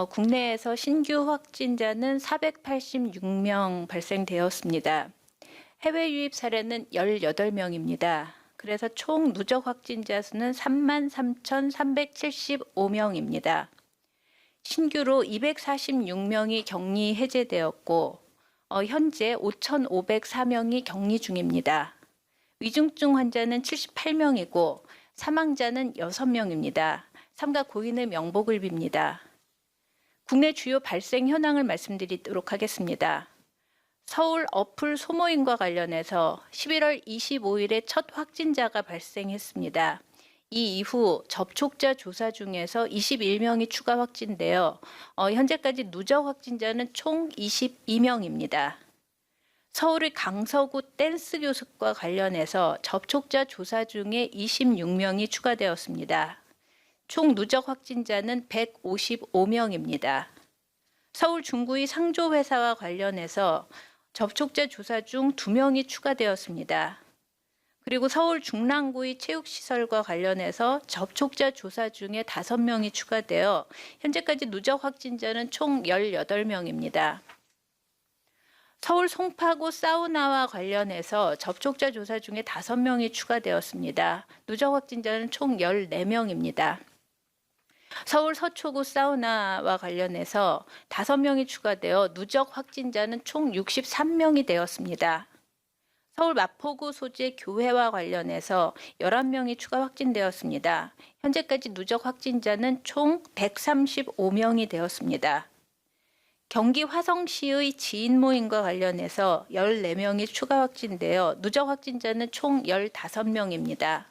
국내에서 신규 확진자는 486명 발생되었습니다. 해외 유입 사례는 18명입니다. 그래서 총 누적 확진자 수는 33,375명입니다. 신규로 246명이 격리 해제되었고 현재 5,504명이 격리 중입니다. 위중증 환자는 78명이고 사망자는 6명입니다. 삼가 고인의 명복을 빕니다. 국내 주요 발생 현황을 말씀드리도록 하겠습니다. 서울 어플 소모임과 관련해서 11월 25일에 첫 확진자가 발생했습니다. 이 이후 접촉자 조사 중에서 21명이 추가 확진되어 현재까지 누적 확진자는 총 22명입니다. 서울의 강서구 댄스 교습과 관련해서 접촉자 조사 중에 26명이 추가되었습니다. 총 누적 확진자는 155명입니다. 서울 중구의 상조회사와 관련해서 접촉자 조사 중 2명이 추가되었습니다. 그리고 서울 중랑구의 체육시설과 관련해서 접촉자 조사 중에 5명이 추가되어 현재까지 누적 확진자는 총 18명입니다. 서울 송파구 사우나와 관련해서 접촉자 조사 중에 5명이 추가되었습니다. 누적 확진자는 총 14명입니다. 서울 서초구 사우나와 관련해서 5명이 추가되어 누적 확진자는 총 63명이 되었습니다. 서울 마포구 소재 교회와 관련해서 11명이 추가 확진되었습니다. 현재까지 누적 확진자는 총 135명이 되었습니다. 경기 화성시의 지인 모임과 관련해서 14명이 추가 확진되어 누적 확진자는 총 15명입니다.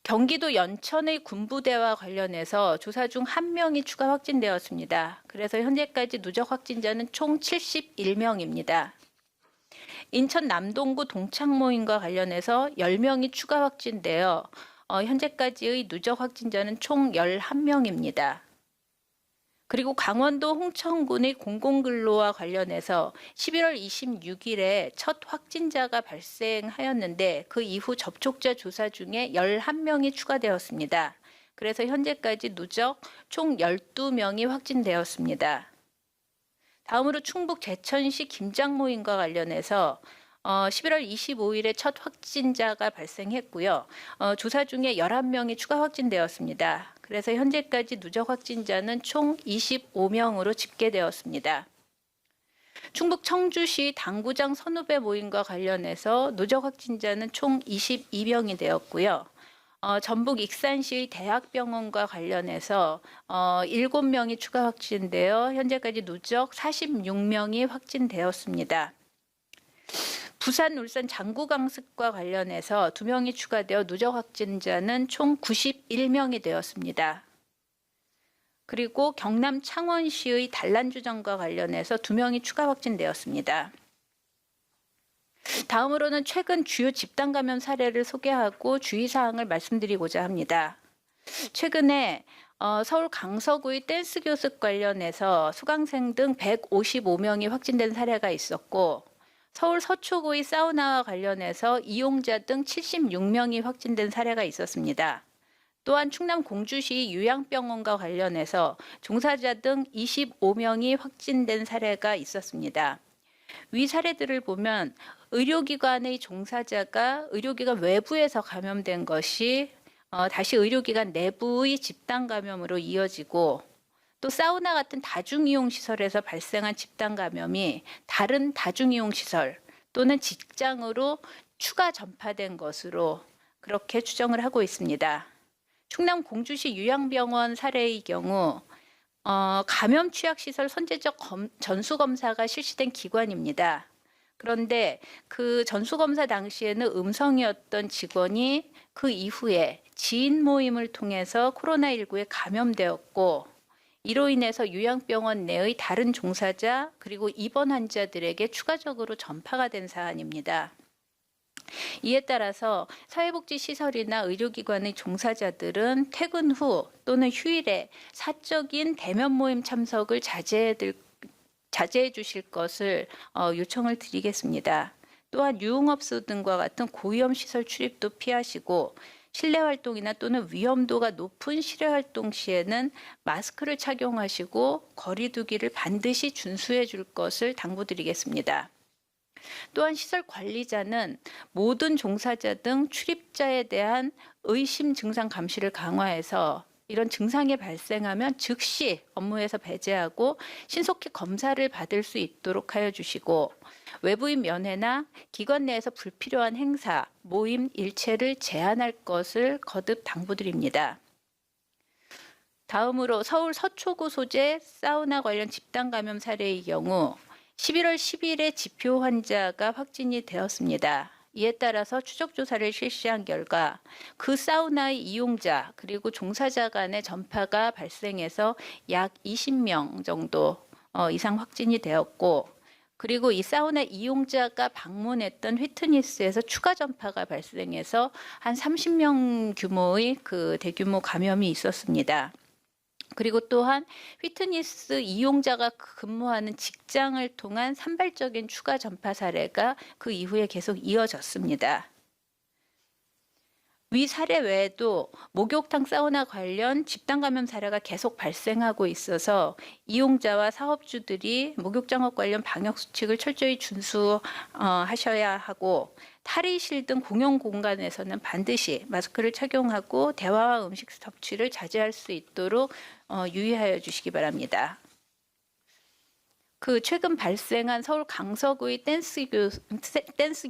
경기도 연천의 군부대와 관련해서 조사 중 1명이 추가 확진되었습니다. 그래서 현재까지 누적 확진자는 총 71명입니다. 인천 남동구 동창모임과 관련해서 10명이 추가 확진되어 현재까지의 누적 확진자는 총 11명입니다. 그리고 강원도 홍천군의 공공근로와 관련해서 11월 26일에 첫 확진자가 발생하였는데 그 이후 접촉자 조사 중에 11명이 추가되었습니다. 그래서 현재까지 누적 총 12명이 확진되었습니다. 다음으로 충북 제천시 김장모임과 관련해서 11월 25일에 첫 확진자가 발생했고요. 조사 중에 11명이 추가 확진되었습니다. 그래서 현재까지 누적 확진자는 총 25명으로 집계되었습니다. 충북 청주시 당구장 선후배 모임과 관련해서 누적 확진자는 총 22명이 되었고요. 전북 익산시의 대학병원과 관련해서 7명이 추가 확진되어 현재까지 누적 46명이 확진되었습니다. 부산, 울산 장구강습과 관련해서 2명이 추가되어 누적 확진자는 총 91명이 되었습니다. 그리고 경남 창원시의 단란주점과 관련해서 2명이 추가 확진되었습니다. 다음으로는 최근 주요 집단 감염 사례를 소개하고 주의사항을 말씀드리고자 합니다. 최근에 서울 강서구의 댄스 교습 관련해서 수강생 등 155명이 확진된 사례가 있었고 서울 서초구의 사우나와 관련해서 이용자 등 76명이 확진된 사례가 있었습니다. 또한 충남 공주시 요양병원과 관련해서 종사자 등 25명이 확진된 사례가 있었습니다. 위 사례들을 보면 의료기관의 종사자가 의료기관 외부에서 감염된 것이 다시 의료기관 내부의 집단 감염으로 이어지고 또 사우나 같은 다중이용시설에서 발생한 집단 감염이 다른 다중이용시설 또는 직장으로 추가 전파된 것으로 그렇게 추정을 하고 있습니다. 충남 공주시 요양병원 사례의 경우 감염 취약시설 선제적 전수검사가 실시된 기관입니다. 그런데 그 전수검사 당시에는 음성이었던 직원이 그 이후에 지인 모임을 통해서 코로나19에 감염되었고 이로 인해서 요양병원 내의 다른 종사자 그리고 입원 환자들에게 추가적으로 전파가 된 사안입니다. 이에 따라서 사회복지시설이나 의료기관의 종사자들은 퇴근 후 또는 휴일에 사적인 대면 모임 참석을 자제해 주실 것을 요청을 드리겠습니다. 또한 유흥업소 등과 같은 고위험 시설 출입도 피하시고 실내 활동이나 또는 위험도가 높은 실외 활동 시에는 마스크를 착용하시고 거리 두기를 반드시 준수해 줄 것을 당부드리겠습니다. 또한 시설 관리자는 모든 종사자 등 출입자에 대한 의심 증상 감시를 강화해서 이런 증상이 발생하면 즉시 업무에서 배제하고 신속히 검사를 받을 수 있도록 하여 주시고, 외부인 면회나 기관 내에서 불필요한 행사, 모임, 일체를 제한할 것을 거듭 당부드립니다. 다음으로 서울 서초구 소재 사우나 관련 집단 감염 사례의 경우 11월 10일에 지표 환자가 확진이 되었습니다. 이에 따라서 추적 조사를 실시한 결과 그 사우나의 이용자 그리고 종사자 간의 전파가 발생해서 약 20명 정도 이상 확진이 되었고, 그리고 이 사우나 이용자가 방문했던 휘트니스에서 추가 전파가 발생해서 한 30명 규모의 그 대규모 감염이 있었습니다. 그리고 또한 휘트니스 이용자가 근무하는 직장을 통한 산발적인 추가 전파 사례가 그 이후에 계속 이어졌습니다. 위 사례 외에도 목욕탕 사우나 관련 집단 감염 사례가 계속 발생하고 있어서 이용자와 사업주들이 목욕장업 관련 방역 수칙을 철저히 준수하셔야 하고, 탈의실 등 공용 공간에서는 반드시 마스크를 착용하고 대화와 음식 섭취를 자제할 수 있도록 유의하여 주시기 바랍니다. 그 최근 발생한 서울 강서구의 댄스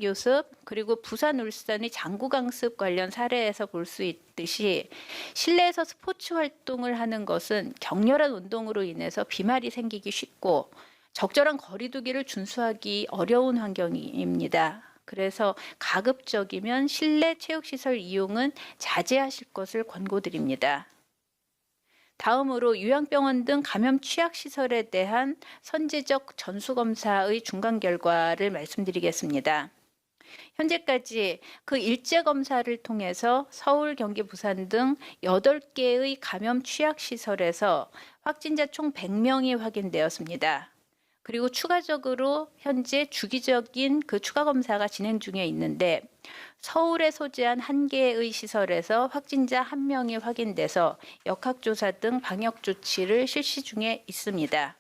교습 그리고 부산 울산의 장구 강습 관련 사례에서 볼 수 있듯이 실내에서 스포츠 활동을 하는 것은 격렬한 운동으로 인해서 비말이 생기기 쉽고 적절한 거리 두기를 준수하기 어려운 환경입니다. 그래서 가급적이면 실내 체육시설 이용은 자제하실 것을 권고드립니다. 다음으로 요양병원 등 감염 취약시설에 대한 선제적 전수검사의 중간 결과를 말씀드리겠습니다. 현재까지 그 일제검사를 통해서 서울, 경기, 부산 등 8개의 감염 취약시설에서 확진자 총 100명이 확인되었습니다. 그리고 추가적으로 현재 주기적인 그 추가 검사가 진행 중에 있는데, 서울에 소재한 1개의 시설에서 확진자 1명이 확인돼서 역학조사 등 방역 조치를 실시 중에 있습니다.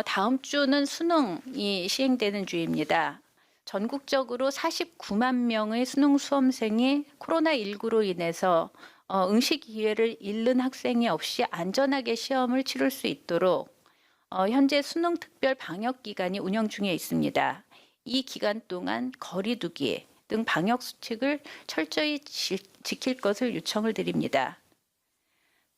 다음 주는 수능이 시행되는 주입니다. 전국적으로 49만 명의 수능 수험생이 코로나19로 인해서 응시 기회를 잃는 학생이 없이 안전하게 시험을 치를 수 있도록 현재 수능 특별 방역 기간이 운영 중에 있습니다. 이 기간 동안 거리 두기 등 방역 수칙을 철저히 지킬 것을 요청을 드립니다.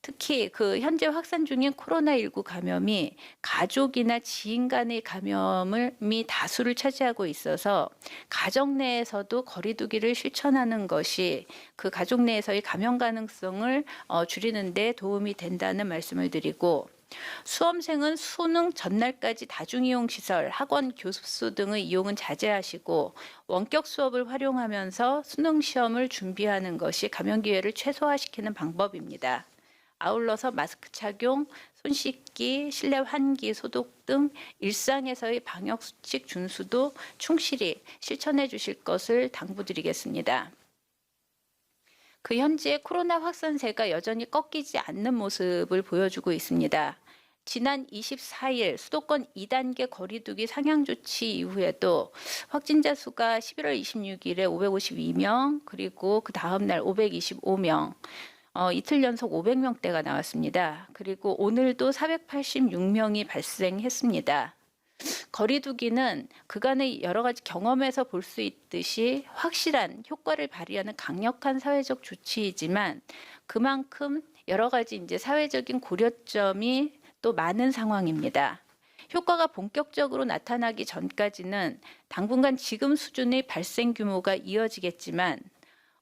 특히 그 현재 확산 중인 코로나19 감염이 가족이나 지인 간의 감염이 다수를 차지하고 있어서 가정 내에서도 거리 두기를 실천하는 것이 그 가족 내에서의 감염 가능성을 줄이는 데 도움이 된다는 말씀을 드리고, 수험생은 수능 전날까지 다중이용시설, 학원, 교습소 등의 이용은 자제하시고 원격 수업을 활용하면서 수능 시험을 준비하는 것이 감염 기회를 최소화시키는 방법입니다. 아울러서 마스크 착용, 손 씻기, 실내 환기, 소독 등 일상에서의 방역 수칙 준수도 충실히 실천해 주실 것을 당부드리겠습니다. 그 현재 코로나 확산세가 여전히 꺾이지 않는 모습을 보여주고 있습니다. 지난 24일 수도권 2단계 거리두기 상향 조치 이후에도 확진자 수가 11월 26일에 552명, 그리고 그 다음 날 525명, 이틀 연속 500명대가 나왔습니다. 그리고 오늘도 486명이 발생했습니다. 거리두기는 그간의 여러 가지 경험에서 볼 수 있듯이 확실한 효과를 발휘하는 강력한 사회적 조치이지만, 그만큼 여러 가지 이제 사회적인 고려점이 또 많은 상황입니다. 효과가 본격적으로 나타나기 전까지는 당분간 지금 수준의 발생 규모가 이어지겠지만,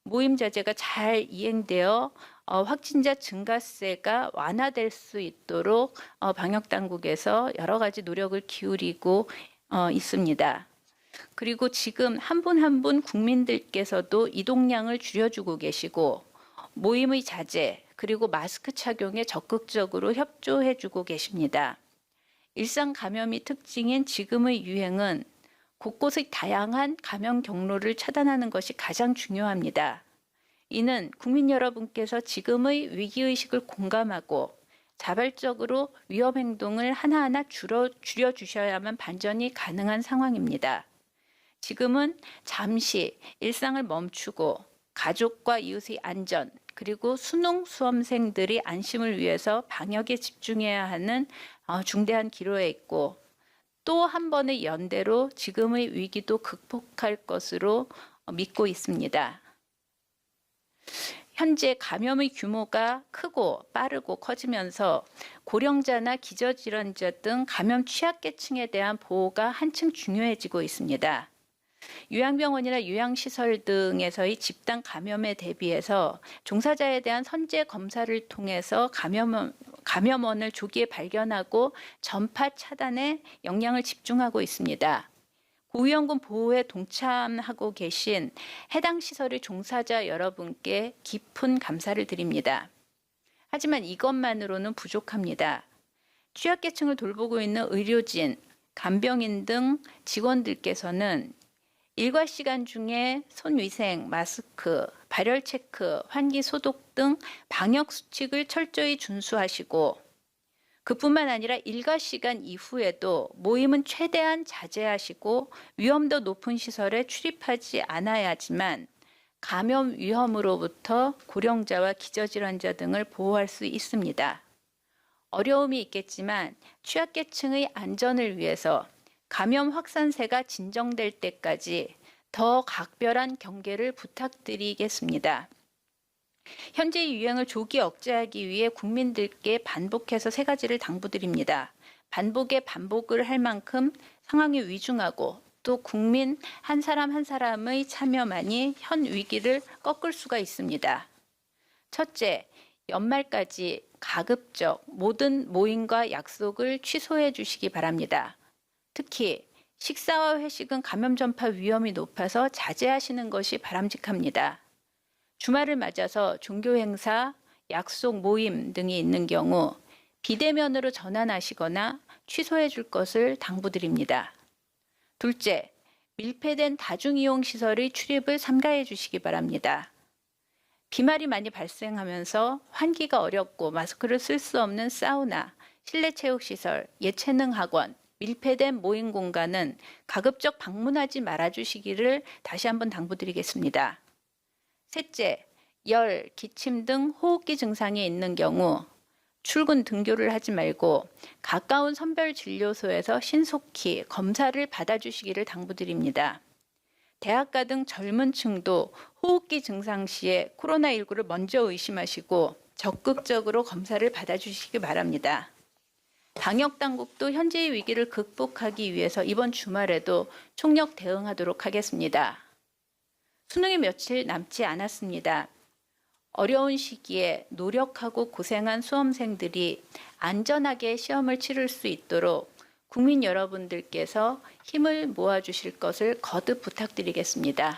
모임 자제가 잘 이행되어 확진자 증가세가 완화될 수 있도록 방역 당국에서 여러 가지 노력을 기울이고 있습니다. 그리고 지금 한 분 한 분 국민들께서도 이동량을 줄여주고 계시고 모임의 자제 그리고 마스크 착용에 적극적으로 협조해주고 계십니다. 일상 감염이 특징인 지금의 유행은 곳곳의 다양한 감염 경로를 차단하는 것이 가장 중요합니다. 이는 국민 여러분께서 지금의 위기의식을 공감하고 자발적으로 위험 행동을 하나하나 줄여주셔야만 반전이 가능한 상황입니다. 지금은 잠시 일상을 멈추고 가족과 이웃의 안전, 그리고 수능 수험생들의 안심을 위해서 방역에 집중해야 하는 중대한 기로에 있고, 또 한 번의 연대로 지금의 위기도 극복할 것으로 믿고 있습니다. 현재 감염의 규모가 크고 빠르고 커지면서 고령자나 기저질환자 등 감염 취약계층에 대한 보호가 한층 중요해지고 있습니다. 요양병원이나 요양시설 등에서의 집단 감염에 대비해서 종사자에 대한 선제 검사를 통해서 감염원을 조기에 발견하고 전파 차단에 역량을 집중하고 있습니다. 고위험군 보호에 동참하고 계신 해당 시설의 종사자 여러분께 깊은 감사를 드립니다. 하지만 이것만으로는 부족합니다. 취약계층을 돌보고 있는 의료진, 간병인 등 직원들께서는 일과 시간 중에 손위생, 마스크, 발열 체크, 환기 소독 등 방역 수칙을 철저히 준수하시고, 그뿐만 아니라 일과 시간 이후에도 모임은 최대한 자제하시고 위험도 높은 시설에 출입하지 않아야지만 감염 위험으로부터 고령자와 기저질환자 등을 보호할 수 있습니다. 어려움이 있겠지만 취약계층의 안전을 위해서 감염 확산세가 진정될 때까지 더 각별한 경계를 부탁드리겠습니다. 현재 유행을 조기 억제하기 위해 국민들께 반복해서 세 가지를 당부드립니다. 반복에 반복을 할 만큼 상황이 위중하고 또 국민 한 사람 한 사람의 참여만이 현 위기를 꺾을 수가 있습니다. 첫째, 연말까지 가급적 모든 모임과 약속을 취소해 주시기 바랍니다. 특히 식사와 회식은 감염 전파 위험이 높아서 자제하시는 것이 바람직합니다. 주말을 맞아서 종교 행사, 약속 모임 등이 있는 경우 비대면으로 전환하시거나 취소해 줄 것을 당부드립니다. 둘째, 밀폐된 다중이용시설의 출입을 삼가해 주시기 바랍니다. 비말이 많이 발생하면서 환기가 어렵고 마스크를 쓸 수 없는 사우나, 실내 체육시설, 예체능 학원, 밀폐된 모임 공간은 가급적 방문하지 말아주시기를 다시 한번 당부드리겠습니다. 셋째, 열, 기침 등 호흡기 증상이 있는 경우 출근 등교를 하지 말고 가까운 선별진료소에서 신속히 검사를 받아주시기를 당부드립니다. 대학가 등 젊은 층도 호흡기 증상 시에 코로나19를 먼저 의심하시고 적극적으로 검사를 받아주시기 바랍니다. 방역당국도 현재의 위기를 극복하기 위해서 이번 주말에도 총력 대응하도록 하겠습니다. 수능이 며칠 남지 않았습니다. 어려운 시기에 노력하고 고생한 수험생들이 안전하게 시험을 치를 수 있도록 국민 여러분들께서 힘을 모아주실 것을 거듭 부탁드리겠습니다.